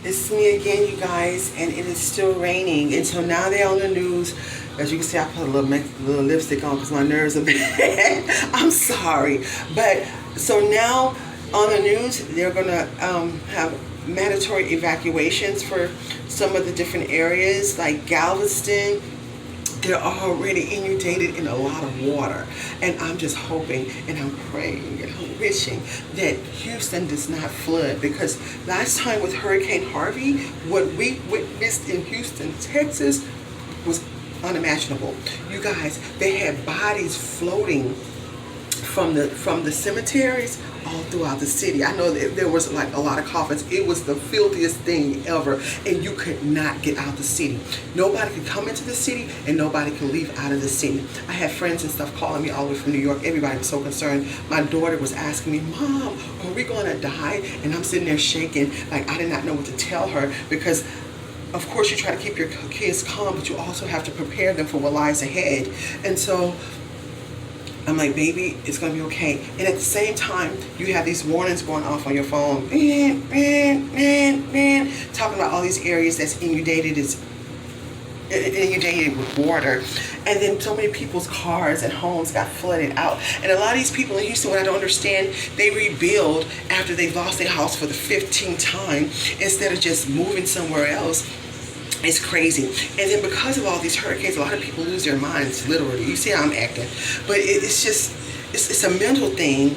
It's me again, you guys, and it is still raining. And so now they're on the news. As you can see, I put a little lipstick on because my nerves are bad. I'm sorry. But so now on the news, they're going to have mandatory evacuations for some of the different areas like Galveston. They're already inundated in a lot of water. And I'm just hoping and I'm praying and I'm wishing that Houston does not flood, because last time with Hurricane Harvey, what we witnessed in Houston, Texas was unimaginable. You guys, they had bodies floating from the cemeteries all throughout the city. I know that there was like a lot of coffins. It was the filthiest thing ever, and you could not get out the city. Nobody could come into the city and nobody could leave out of the city. I had friends and stuff calling me all the way from New York. Everybody was so concerned. My daughter was asking me, "Mom, are we going to die?" And I'm sitting there shaking, like I did not know what to tell her, because of course you try to keep your kids calm, but you also have to prepare them for what lies ahead. And so I'm like, baby, it's going to be okay. And at the same time, you have these warnings going off on your phone, talking about all these areas that's inundated with water. And then so many people's cars and homes got flooded out. And a lot of these people in Houston, what I don't understand, they rebuild after they've lost their house for the 15th time instead of just moving somewhere else. It's crazy. And then because of all these hurricanes, a lot of people lose their minds, literally. You see how I'm acting. But it's just, it's a mental thing.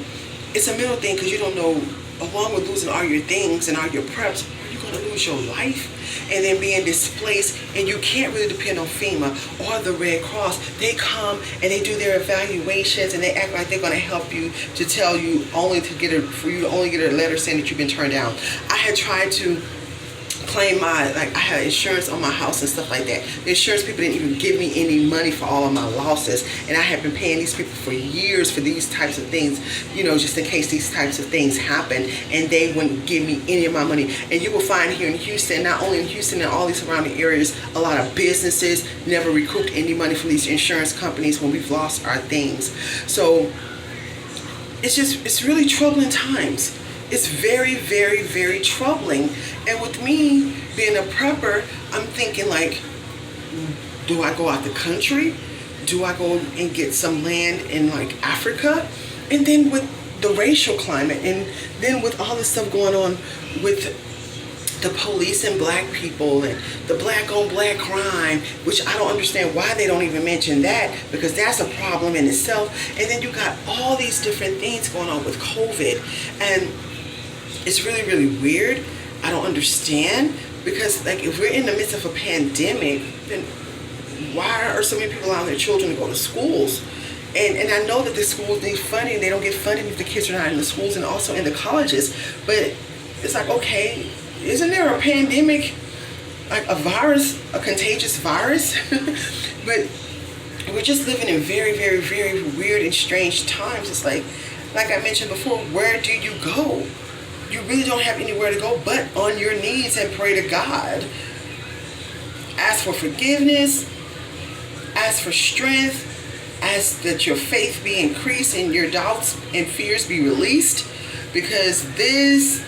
It's a mental thing because you don't know, along with losing all your things and all your preps, are you going to lose your life? And then being displaced, and you can't really depend on FEMA or the Red Cross. They come and they do their evaluations and they act like they're going to help you, to tell you only to get for you to only get a letter saying that you've been turned down. I had tried to claim I had insurance on my house and stuff like that. The insurance people didn't even give me any money for all of my losses, and I have been paying these people for years for these types of things, you know, just in case these types of things happen, and they wouldn't give me any of my money. And you will find here in Houston, not only in Houston and all these surrounding areas, a lot of businesses never recouped any money from these insurance companies when we've lost our things. So it's really troubling times. It's very, very, very troubling. And with me being a prepper, I'm thinking like, do I go out the country? Do I go and get some land in like Africa? And then with the racial climate, and then with all this stuff going on with the police and black people and the black on black crime, which I don't understand why they don't even mention that, because that's a problem in itself. And then you got all these different things going on with COVID, and it's really, really weird. I don't understand, because like if we're in the midst of a pandemic, then why are so many people allowing their children to go to schools? And I know that the schools need funding. They don't get funding if the kids are not in the schools and also in the colleges. But it's like, okay, isn't there a pandemic, like a virus, a contagious virus? But we're just living in very, very, very weird and strange times. It's like I mentioned before, where do you go? You really don't have anywhere to go but on your knees and pray to God. Ask for forgiveness. Ask for strength. Ask that your faith be increased and your doubts and fears be released, because this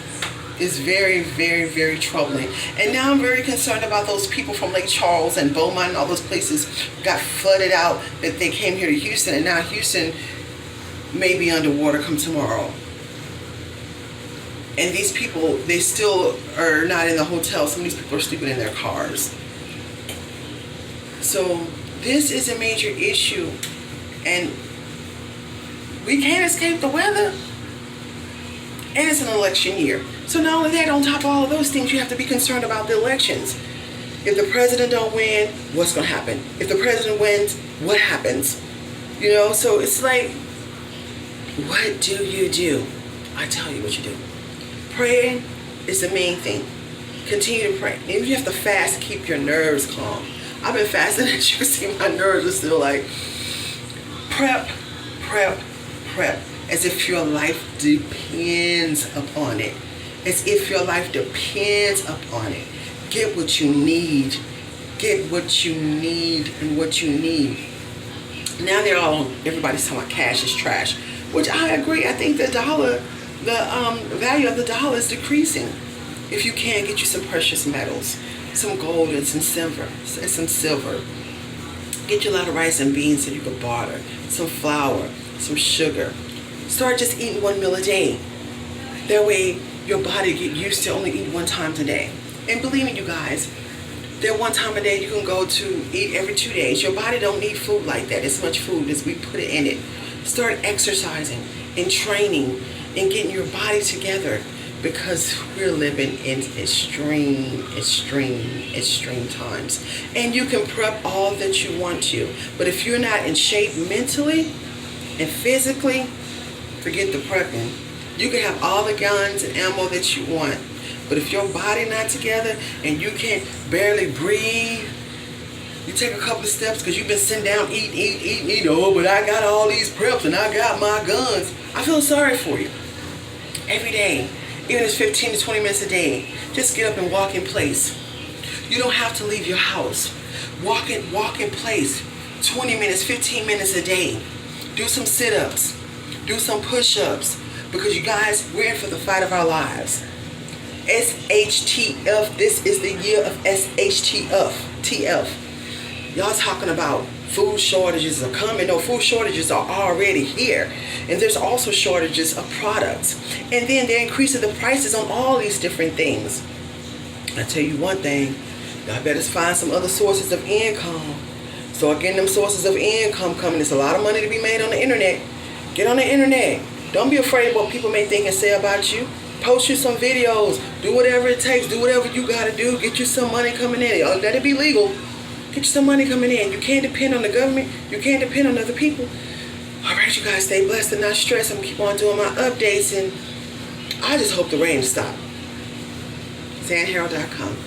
is very, very, very troubling. And now I'm very concerned about those people from Lake Charles and Beaumont and all those places got flooded out, that they came here to Houston, and now Houston may be underwater come tomorrow. And these people, they still are not in the hotel. Some of these people are sleeping in their cars. So this is a major issue. And we can't escape the weather. And it's an election year. So not only that, on top of all of those things, you have to be concerned about the elections. If the president don't win, what's going to happen? If the president wins, what happens? You know, so it's like, what do you do? I tell you what you do. Praying is the main thing. Continue to pray. Even if you have to fast, keep your nerves calm. I've been fasting, and you can see my nerves are still like, prep, prep, prep. As if your life depends upon it. As if your life depends upon it. Get what you need. Get what you need and what you need. Now everybody's talking about cash is trash, which I agree. I think the value of the dollar is decreasing. If you can, get you some precious metals, some gold and some silver. Get you a lot of rice and beans that you can barter, some flour, some sugar. Start just eating one meal a day. That way your body get used to only eating one time a day. And believe me, you guys, that one time a day you can go to eat every 2 days. Your body don't need food like that, as much food as we put it in it. Start exercising and training and getting your body together, because we're living in extreme times. And you can prep all that you want to, but if you're not in shape mentally and physically, forget the prepping. You can have all the guns and ammo that you want, but if your body not together and you can't barely breathe, you take a couple of steps because you've been sitting down, eat. Oh, but I got all these preps and I got my guns. I feel sorry for you. Every day, even if it's 15 to 20 minutes a day, just get up and walk in place. You don't have to leave your house. Walk in place. 20 minutes, 15 minutes a day. Do some sit-ups. Do some push-ups. Because you guys, we're in for the fight of our lives. SHTF. This is the year of SHTF. Y'all talking about food shortages are coming. No, food shortages are already here. And there's also shortages of products. And then they're increasing the prices on all these different things. I tell you one thing, y'all better find some other sources of income. Start getting them sources of income coming. There's a lot of money to be made on the internet. Get on the internet. Don't be afraid of what people may think and say about you. Post you some videos. Do whatever it takes. Do whatever you got to do. Get you some money coming in. Let it be legal. Get you some money coming in. You can't depend on the government. You can't depend on other people. All right, you guys, stay blessed and not stressed. I'm going to keep on doing my updates, and I just hope the rain stops. SandHerald.com.